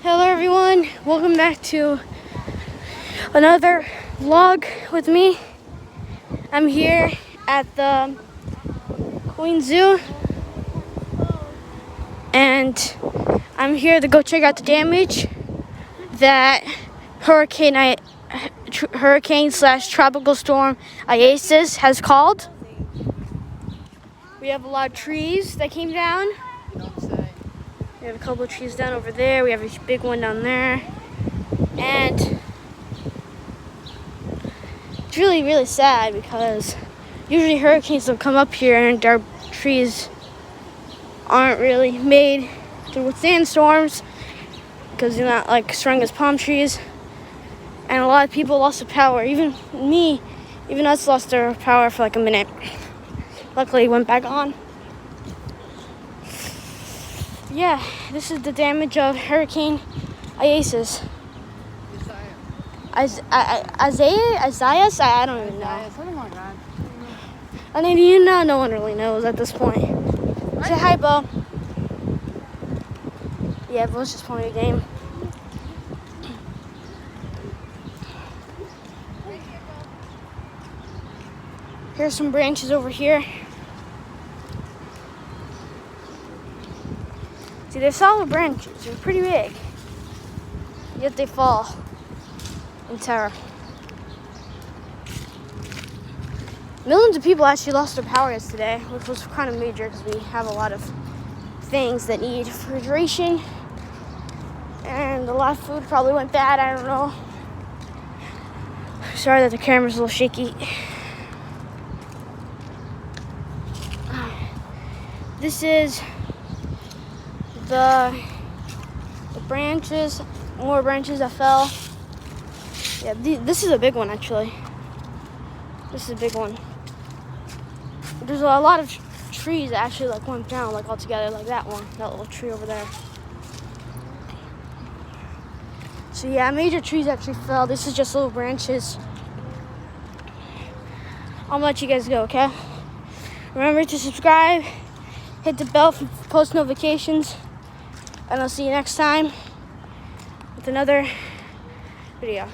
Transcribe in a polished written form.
Hello everyone, welcome back to another vlog with me. I'm here at the Queen Zoo and I'm here to go check out the damage that hurricane/tropical storm Isaias has caused. We have a lot of trees that came down. We have a couple of trees down over there. We have a big one down there. And it's really, really sad because usually hurricanes will come up here and our trees aren't really made to withstand storms because they're not like strong as palm trees. And a lot of people lost their power. Even us lost our power for like a minute. Luckily, it went back on. Yeah, this is the damage of Hurricane Isaias. Isaias? I don't even know. Something like that. I mean, no one really knows at this point. Say hi, Bo. Yeah, Bo's just playing a game. Here's some branches over here. See, they're solid branches. They're pretty big. Yet they fall in terror. Millions of people actually lost their power yesterday, which was kind of major because we have a lot of things that need refrigeration. And a lot of food probably went bad. I don't know. Sorry that the camera's a little shaky. This is the branches, more branches that fell. Yeah, this is a big one actually. This is a big one. There's a lot of trees that actually like went down like all together, like that one, that little tree over there. So yeah, major trees actually fell. This is just little branches. I'll let you guys go, okay? Remember to subscribe, hit the bell for post notifications, and I'll see you next time with another video.